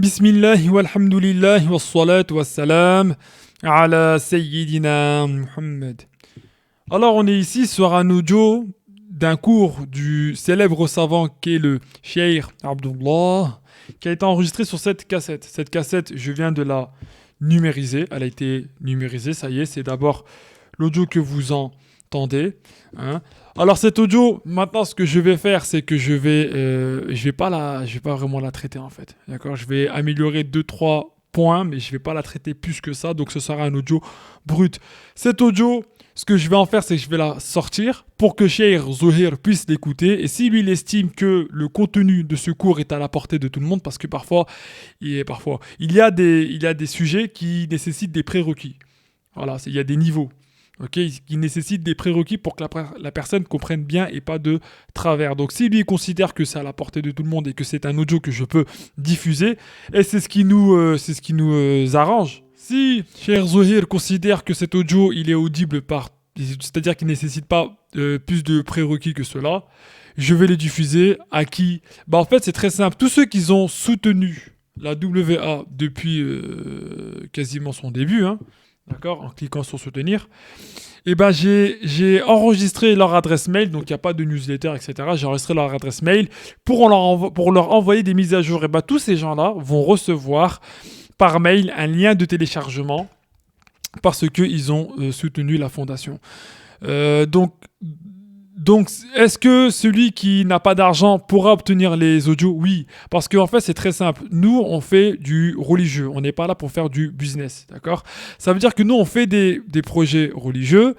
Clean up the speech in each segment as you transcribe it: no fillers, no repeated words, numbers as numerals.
Bismillah walhamdulillah wassalatu wassalam ala Sayyidina Muhammad. Alors on est ici sur un audio d'un cours du célèbre savant qui est le Cheikh Abdullah, qui a été enregistré sur cette cassette. Cette cassette, je viens de la numériser. Elle a été numérisée, ça y est, c'est d'abord l'audio que vous entendez. Hein. Alors cet audio, maintenant ce que je vais faire, c'est que je vais pas vraiment la traiter en fait. D'accord, je vais améliorer deux trois points, mais je vais pas la traiter plus que ça. Donc ce sera un audio brut. Cet audio, ce que je vais en faire, c'est que je vais la sortir pour que Cheikh Zuhair puisse l'écouter. Et si lui, il estime que le contenu de ce cours est à la portée de tout le monde, parce que parfois, il y a des sujets qui nécessitent des prérequis. Voilà, il y a des niveaux. Qui nécessitent des prérequis pour que la personne comprenne bien et pas de travers. Donc si lui considère que c'est à la portée de tout le monde et que c'est un audio que je peux diffuser, et c'est ce qui nous arrange. Si Cheikh Zuhair considère que cet audio il est audible c'est-à-dire qu'il ne nécessite pas plus de prérequis que cela, je vais le diffuser à qui? En fait c'est très simple. Tous ceux qui ont soutenu la WA depuis quasiment son début, hein, d'accord, en cliquant sur soutenir, et j'ai enregistré leur adresse mail, donc il n'y a pas de newsletter, etc. J'ai enregistré leur adresse mail pour leur envoyer des mises à jour. Et tous ces gens-là vont recevoir par mail un lien de téléchargement parce qu'ils ont soutenu la fondation. Donc, est-ce que celui qui n'a pas d'argent pourra obtenir les audios? Oui, parce qu'en fait, c'est très simple. Nous, on fait du religieux. On n'est pas là pour faire du business, d'accord? Ça veut dire que nous, on fait des projets religieux.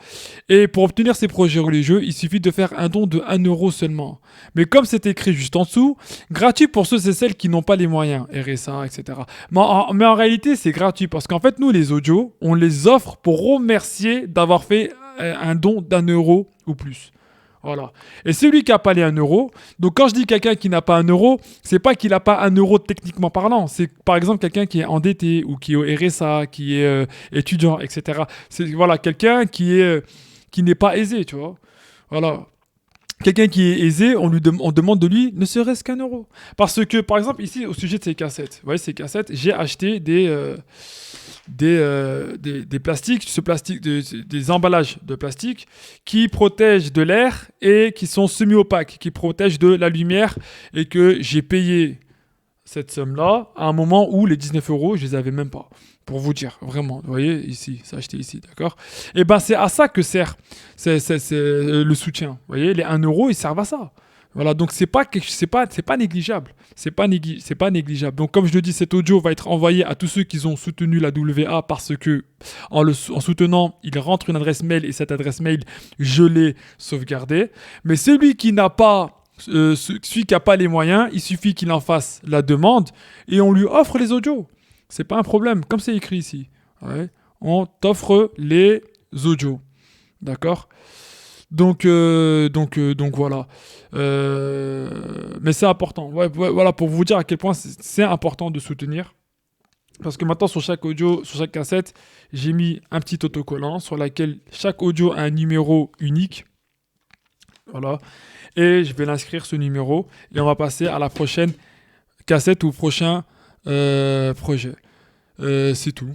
Et pour obtenir ces projets religieux, il suffit de faire un don de 1 € seulement. Mais comme c'est écrit juste en dessous, gratuit pour ceux et celles qui n'ont pas les moyens, RSA, etc. Mais en réalité, c'est gratuit parce qu'en fait, nous, les audios, on les offre pour remercier d'avoir fait un don d'1 € ou plus. Voilà. Et celui qui n'a pas les 1 €, donc quand je dis quelqu'un qui n'a pas 1 €, c'est pas qu'il n'a pas 1 € techniquement parlant. C'est par exemple quelqu'un qui est endetté ou qui est au RSA, qui est étudiant, etc. C'est voilà, quelqu'un qui n'est pas aisé, tu vois. Voilà. Quelqu'un qui est aisé, on demande de lui ne serait-ce qu'1 €. Parce que, par exemple, ici, au sujet de ces cassettes, vous voyez, ces cassettes, j'ai acheté des plastiques, des emballages de plastique qui protègent de l'air et qui sont semi-opaques, qui protègent de la lumière, et que j'ai payé cette somme-là à un moment où les 19 €, je les avais même pas. Pour vous dire, vraiment, vous voyez, ici, c'est acheté ici, d'accord? Et c'est à ça que sert le soutien. Vous voyez, les 1 €, ils servent à ça. Voilà, donc c'est pas négligeable. C'est pas négligeable. Donc comme je le dis, cet audio va être envoyé à tous ceux qui ont soutenu la WA parce que en soutenant, ils rentrent une adresse mail et cette adresse mail, je l'ai sauvegardée. Mais celui qui n'a pas les moyens, il suffit qu'il en fasse la demande et on lui offre les audios. C'est pas un problème, comme c'est écrit ici. Ouais. On t'offre les audios. D'accord? Donc voilà. Mais c'est important. Voilà, pour vous dire à quel point c'est important de soutenir. Parce que maintenant, sur chaque audio, sur chaque cassette, j'ai mis un petit autocollant sur lequel chaque audio a un numéro unique. Voilà. Et je vais l'inscrire, ce numéro. Et on va passer à la prochaine cassette ou au prochain projet. C'est tout.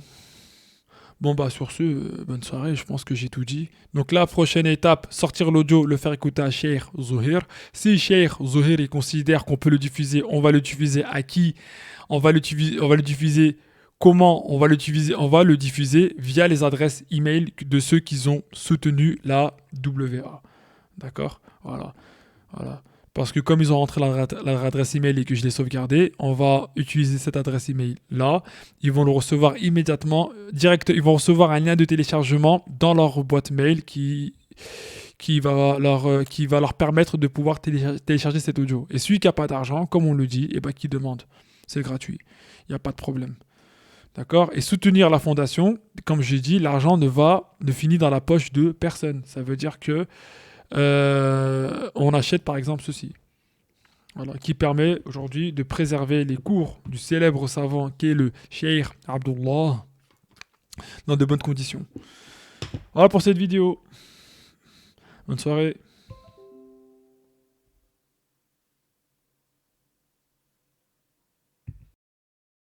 Bon sur ce, bonne soirée, je pense que j'ai tout dit. Donc la prochaine étape, sortir l'audio, le faire écouter à Cheikh Zuhair. Si Cheikh Zuhair il considère qu'on peut le diffuser, on va le diffuser à qui? On va le diffuser comment? On va le diffuser via les adresses email de ceux qui ont soutenu la WA. D'accord? Voilà. Parce que comme ils ont rentré leur adresse email et que je l'ai sauvegardé, on va utiliser cette adresse email là. Ils vont le recevoir immédiatement, ils vont recevoir un lien de téléchargement dans leur boîte mail qui va leur permettre de pouvoir télécharger cet audio. Et celui qui n'a pas d'argent, comme on le dit, qui demande. C'est gratuit. Il n'y a pas de problème. D'accord? Et soutenir la fondation, comme j'ai dit, l'argent ne finit dans la poche de personne. Ça veut dire que on achète par exemple ceci, voilà, qui permet aujourd'hui de préserver les cours du célèbre savant qui est le Cheikh Abdullah dans de bonnes conditions. Voilà pour cette vidéo. Bonne soirée.